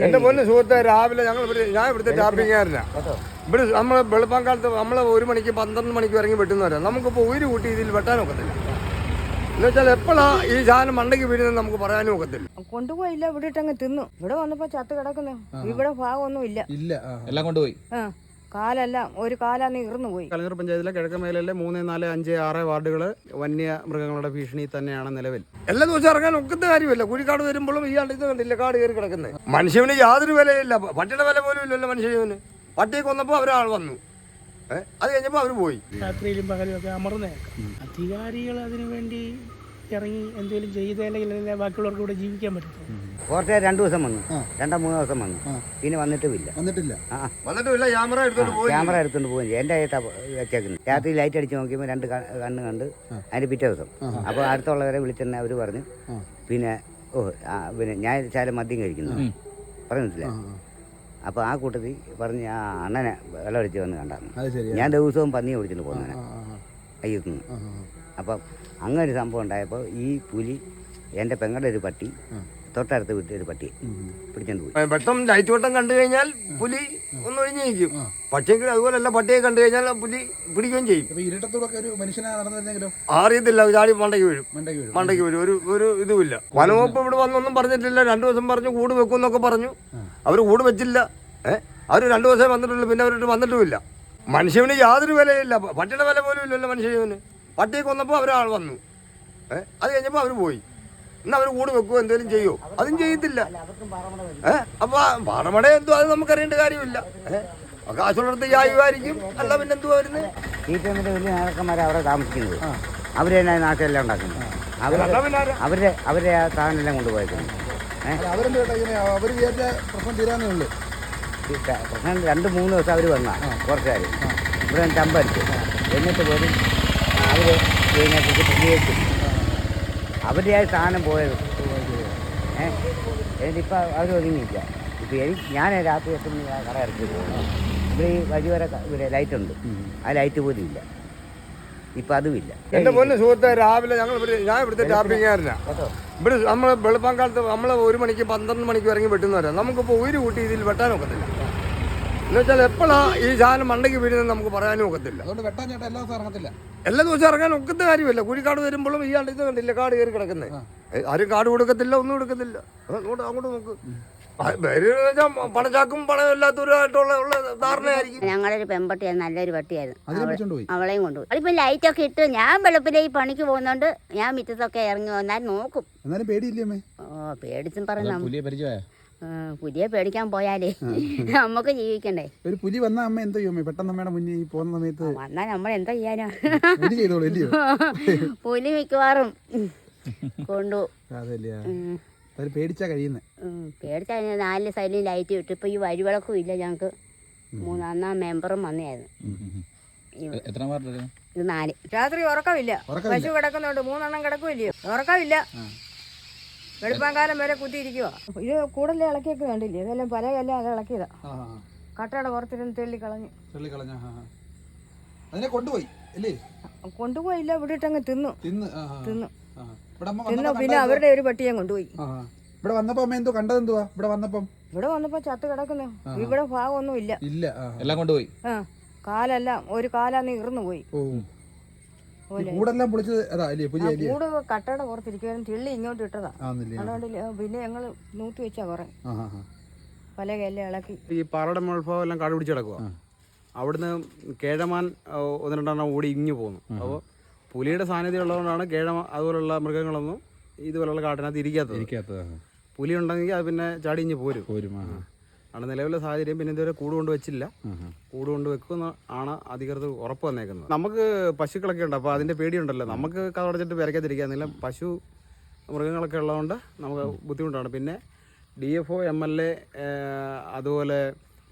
എന്റെ പൊന്ന് സുഹൃത്തെ, രാവിലെ ഞാൻ ഇവിടുത്തെ ടാപ്പിങ്ങാരനാ. ഇവിടെ നമ്മൾ വെളുപ്പാങ്കാലത്ത് നമ്മൾ 1 മണിക്ക് 12 മണിക്ക് ഇറങ്ങി വെട്ടുന്നവരാ. നമുക്കിപ്പോൾ ഒരു കൂട്ടി ഇതിൽ വെട്ടാനൊക്കത്തില്ല. എന്നുവെച്ചാൽ എപ്പോഴാ ഈ സാധനം മണ്ടയ്ക്ക് വീഴുന്നത് നമുക്ക് പറയാനും ഒക്കത്തില്ല. കൊണ്ടുപോയില്ല, ഇവിടെ ഇട്ടങ്ങ് തിന്നു. ഇവിടെ വന്നപ്പോ ചത്ത് കിടക്കുന്നു. ഇവിടെ ഭാഗമൊന്നും ഇല്ല, എല്ലാം കൊണ്ടുപോയി. കാലെല്ലാം ഒരു കാലാന്ന് ഇറന്നു പോയി. കലഞ്ഞൂർ പഞ്ചായത്തിലെ കിഴക്കൻ മേഖലയിലെ 3, 4, 5, 6 വാർഡുകൾ വന്യമൃഗങ്ങളുടെ ഭീഷണി തന്നെയാണ് നിലവിൽ. എല്ലാ ദിവസവും ഇറങ്ങാൻ ഒക്കത്തെ കാര്യമില്ല. കുഴിക്കാട് വരുമ്പോഴും ഈ ഇത് കണ്ടില്ല, കാട് കയറി കിടക്കുന്നത്. മനുഷ്യന് യാതൊരു വിലയില്ല. പട്ടിയുടെ വില പോലും ഇല്ലല്ലോ മനുഷ്യന്. പട്ടിയെ കൊന്നപ്പോൾ അവരാൾ വന്നു, അത് കഴിഞ്ഞപ്പോൾ അവർ പോയി. രാത്രിയിലും പകലും ഒക്കെ അമർന്നേക്കാം. അധികാരികൾ അതിനു വേണ്ടി ഇറങ്ങി എന്തെങ്കിലും ചെയ്തല്ലെങ്കിൽ ബാക്കിയുള്ളവർക്ക് ഇവിടെ ജീവിക്കാൻ പറ്റും. കോർട്ട് 2 ദിവസം വന്നു, 2-3 ദിവസം വന്നു, പിന്നെ വന്നിട്ടില്ല. ക്യാമറ എടുത്തോണ്ട് പോയി. എൻ്റെ വെച്ചേക്കുന്നത് രാത്രി ലൈറ്റ് അടിച്ച് നോക്കിയപ്പോൾ 2 കണ്ണ് കണ്ട്. അതിന് പിറ്റേ ദിവസം അപ്പോൾ അടുത്തുള്ളവരെ വിളിച്ചെന്നെ അവർ പറഞ്ഞു, പിന്നെ പിന്നെ ഞാൻ ശാലം മദ്യം കഴിക്കുന്നു പറഞ്ഞിട്ടില്ല. അപ്പോൾ ആ കൂട്ടത്തിൽ പറഞ്ഞ് ആ അണ്ണനെ വെള്ളമടിച്ച് വന്ന് കണ്ടായിരുന്നു. ഞാൻ ദിവസവും പന്നിയെ ഓടിച്ചിട്ട് പോകുന്നതിനെ അയ്യത്തുനിന്ന്. അപ്പം അങ്ങനെ ഒരു സംഭവം ഉണ്ടായപ്പോൾ ഈ പുലി എൻ്റെ പെങ്ങളുടെ ഒരു പട്ടി തൊട്ടടുത്ത് വിട്ട് ഒരു പട്ടിയെ പിടിച്ചോണ്ട് പോയി. വെട്ടം ലൈറ്റ് വെട്ടം കണ്ടു കഴിഞ്ഞാൽ പുലി ഒന്ന് ഒഴിഞ്ഞു നിൽക്കും. പക്ഷേങ്കിൽ അതുപോലല്ല, പട്ടിയെ കണ്ടു കഴിഞ്ഞാൽ പുലി പിടിക്കുകയും ചെയ്യും. അറിയത്തില്ല, ചാടി മണ്ടയ്ക്ക് വീഴും. ഒരു ഇതുമില്ല. വനവകുപ്പ് ഇവിടെ വന്നൊന്നും പറഞ്ഞിട്ടില്ല. 2 ദിവസം പറഞ്ഞു കൂട് വെക്കും എന്നൊക്കെ പറഞ്ഞു. അവർ കൂട് വെച്ചില്ല. അവർ 2 ദിവസമേ വന്നിട്ടുള്ളൂ, പിന്നെ അവരോട്ട് വന്നിട്ടുമില്ല. മനുഷ്യന് യാതൊരു വിലയില്ല. പട്ടിയുടെ വില പോലും ഇല്ലല്ലോ മനുഷ്യന്. പട്ടിയെ കൊന്നപ്പോൾ അവരാൾ വന്നു, അത് കഴിഞ്ഞപ്പോൾ അവർ പോയി. എന്നാൽ അവർ കൂട് വെക്കുമോ എന്തെങ്കിലും ചെയ്യുമോ? അതും ചെയ്യത്തില്ല. അപ്പൊ പാറമട എന്തോ അത് നമുക്കറിയേണ്ട കാര്യമില്ല. കാശുള്ളിടത്ത് ജായുമായിരിക്കും, അല്ല പിന്നെ എന്തുവാ വരുന്നത്. CPM-ന്റെ വലിയ നേതാക്കന്മാരെ അവിടെ താമസിക്കുന്നത്. അവർ തന്നെ നാട്ടിലെല്ലാം ഉണ്ടാക്കുന്നത്. അവരുടെ ആ സാധനം എല്ലാം കൊണ്ടുപോയിട്ടുണ്ട്. പ്രശ്നം 2-3 ദിവസം അവർ വന്നാൽ കുറച്ചുകാർ ഇവിടെ ചമ്പടിച്ചു. എന്നിട്ട് പോലും അവർ ഇതിനെക്കുറിച്ച് പ്രതികരിച്ചു. അവരുടെ ആ സാധനം പോയത്. എന്നിട്ടിപ്പോൾ അവർ ഒതുങ്ങിയില്ല. ഇപ്പോൾ ഞാൻ രാത്രി 8 മണി കട ഇറക്കി പോകുന്നു. ഇവിടെ ഈ വഴി വരെ ഇവിടെ ലൈറ്റുണ്ട്, ആ ലൈറ്റ് പോലും ഇല്ല. ഇപ്പം അതുമില്ല. എന്റെ പൊന്ന് സുഹൃത്തെ, രാവിലെ ഞാൻ ഇവിടുത്തെ ടാപ്പിങ്ങാരനാ. ഇവിടെ നമ്മൾ വെളുപ്പാങ്കാലത്ത് നമ്മൾ 1 മണിക്ക് 12 മണിക്ക് ഇറങ്ങി വെട്ടുന്നവരാ. നമുക്കിപ്പോൾ ഒരു കൂട്ടി ഇതിൽ വെട്ടാനൊക്കത്തില്ല. എന്നുവെച്ചാൽ എപ്പോഴാ ഈ സാധനം മണ്ടയ്ക്ക് വീഴുന്നത് നമുക്ക് പറയാനും ഒക്കത്തില്ല. എല്ലാ ദിവസവും ഇറങ്ങാൻ ഒക്കത്തെ കാര്യമില്ല. കുഴിക്കാട് വരുമ്പോഴും ഈ ഇത് കണ്ടില്ല, കാട് കയറി കിടക്കുന്നത്. ആരും കാട് കൊടുക്കത്തില്ല, ഒന്നും കൊടുക്കത്തില്ല. അങ്ങോട്ട് നോക്ക്. പണച്ചാക്കും പണമില്ലാത്തവരുമായിട്ടുള്ള ധാരണയായിരിക്കും. ഞങ്ങളൊരു പെൺപട്ടിയാണ്, നല്ലൊരു പട്ടിയായിരുന്നു. അവളെയും കൊണ്ടുപോയി. അതിപ്പോ ലൈറ്റൊക്കെ ഇട്ട് ഞാൻ വെളുപ്പിലെ ഈ പണിക്ക് പോകുന്നോണ്ട് ഞാൻ മുറ്റത്തൊക്കെ ഇറങ്ങി വന്നാൽ നോക്കും. പേടിച്ചും പറഞ്ഞു പുലിയെ പേടിക്കാൻ പോയാലേ നമുക്ക് ജീവിക്കണ്ടേ. ഒരു പുലി വന്ന അമ്മ എന്താ ചെയ്യും? പെട്ടെന്ന് അമ്മയുടെ മുന്നിൽ പോകുന്ന സമയത്ത് വന്നാൽ നമ്മൾ എന്താ ചെയ്യാനാ? പുലി മിക്കവാറും കൊണ്ടു പേടിച്ചാ കഴിയുന്നത്. പേടിച്ചാ 4 സൈഡിലും ലൈറ്റ് ഇട്ടു. ഇപ്പൊ ഈ വഴിവിളക്കും ഇല്ല ഞങ്ങക്ക്. 3 മെമ്പറും വന്നായിരുന്നു. ഇത് 4. രാത്രി ഉറക്കമില്ല. പശു കിടക്കുന്നുണ്ട്, 3 എണ്ണം കിടക്കുമില്ലയോ, ഉറക്കമില്ല. വെളുപ്പാങ്കാലം വരെ കുത്തിയിരിക്കുവാ. ഇത് കൂടുതൽ ഇളക്കിയൊക്കെ കണ്ടില്ലേ, ഇതെല്ലാം പലകെല്ലാം അത് ഇളക്കിയതാ. കട്ടയുടെ പുറത്തിരുന്ന് തെള്ളിക്കളഞ്ഞു. കൊണ്ടുപോയില്ല, ഇവിടെ ഇട്ടങ്ങ് തിന്നു. പിന്നെ അവരുടെ ഒരു പട്ടിയെ കൊണ്ടുപോയി. ഇവിടെ വന്നപ്പോ അമ്മ എന്തോ കണ്ടതെന്തുവാ? ഇവിടെ വന്നപ്പോ ചത്ത് കിടക്കുന്നു. ഇവിടെ ഭാഗമൊന്നും ഇല്ല, എല്ലാം കൊണ്ടുപോയി. കാലെല്ലാം ഒരു കാലാന്ന് ഇറന്നു പോയി. കൂടെല്ലാം പൊളിച്ചത് കൂട് കട്ടയുടെ പുറത്തിരിക്കുവാനും തെള്ളി ഇങ്ങോട്ട് ഇട്ടതാ. അതുകൊണ്ട് പിന്നെ ഞങ്ങള് നൂറ്റി വെച്ചാ കുറെ പലകെല്ലാം ഇളക്കി. ഈ പാറയുടെ മുൾഭാഗം എല്ലാം കാട് പിടിച്ച് കിടക്കുക. അവിടുന്ന് കേഴമാൻ 1-2 ഓടി ഇങ്ങു പോകുന്നു. അപ്പോൾ പുലിയുടെ സാന്നിധ്യം ഉള്ളതുകൊണ്ടാണ് അതുപോലുള്ള മൃഗങ്ങളൊന്നും ഇതുപോലുള്ള കാട്ടിനകത്ത് ഇരിക്കാത്തത്. പുലി ഉണ്ടെങ്കിൽ അത് പിന്നെ ചാടി ഇഞ്ഞ് പോരും. ആണ് നിലവിലെ സാഹചര്യം. പിന്നെ ഇതുവരെ കൂട് കൊണ്ട് വെച്ചില്ല. കൂട് കൊണ്ട് വെക്കുന്ന ആണ് അധികൃതർ ഉറപ്പ് വന്നേക്കുന്നത്. നമുക്ക് പശുക്കളൊക്കെ ഉണ്ട്, അപ്പോൾ അതിൻ്റെ പേടിയുണ്ടല്ലോ. നമുക്ക് കതടച്ചിട്ട് പെരക്കത്തിരിക്കാന്നില്ല. പശു മൃഗങ്ങളൊക്കെ ഉള്ളതുകൊണ്ട് നമുക്ക് ബുദ്ധിമുട്ടാണ്. പിന്നെ DFO, MLA, അതുപോലെ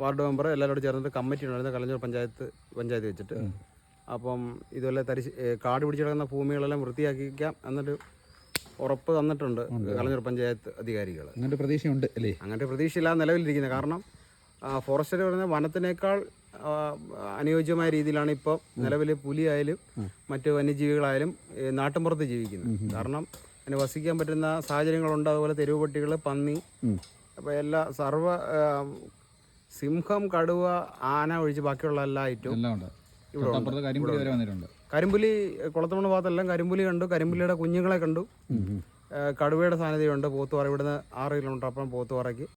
വാർഡ് മെമ്പർ എല്ലാവരോടും ചേർന്നിട്ട് കമ്മിറ്റി ഉണ്ടായിരുന്നു കലഞ്ഞൂർ പഞ്ചായത്ത് വെച്ചിട്ട്. അപ്പം ഇതുപോലെ കാട് പിടിച്ച് കിടക്കുന്ന ഭൂമികളെല്ലാം വൃത്തിയാക്കിക്കാം എന്നിട്ട് ഉറപ്പ് തന്നിട്ടുണ്ട് കലഞ്ഞൂർ പഞ്ചായത്ത് അധികാരികൾ. അങ്ങനത്തെ പ്രതീക്ഷയുണ്ട് അല്ലേ? അങ്ങനത്തെ പ്രതീക്ഷയില്ലാതെ നിലവിലിരിക്കുന്നത്. കാരണം ഫോറസ്റ്റ് പറഞ്ഞ വനത്തിനേക്കാൾ അനുയോജ്യമായ രീതിയിലാണ് ഇപ്പോൾ നിലവിൽ പുലിയായാലും മറ്റ് വന്യജീവികളായാലും നാട്ടിൻപുറത്ത് ജീവിക്കുന്നത്. കാരണം അതിന് വസിക്കാൻ പറ്റുന്ന സാഹചര്യങ്ങളുണ്ട്. അതുപോലെ തെരുവ് പട്ടികൾ, പന്നി, അപ്പോൾ എല്ലാ സിംഹം, കടുവ, ആന ഒഴിച്ച് ബാക്കിയുള്ള എല്ലാ ഐറ്റവും എല്ലാം ഉണ്ട്. ഇവിടെ ഉണ്ട്. തൊട്ടപ്പുറത്ത് കരിമ്പുലി വരെ വന്നിട്ടുണ്ട്. കരിമ്പുലി കുളത്തമണ്ണ ഭാഗത്തെല്ലാം കരിമ്പുലി കണ്ടു, കരിമ്പുലിയുടെ കുഞ്ഞുങ്ങളെ കണ്ടു. കടുവയുടെ സാന്നിധ്യമുണ്ട്. പോത്തുപാറ ഇവിടുന്ന് 6 കിലോമീറ്റർ അപ്പുറം പോത്തുപാറയ്ക്ക്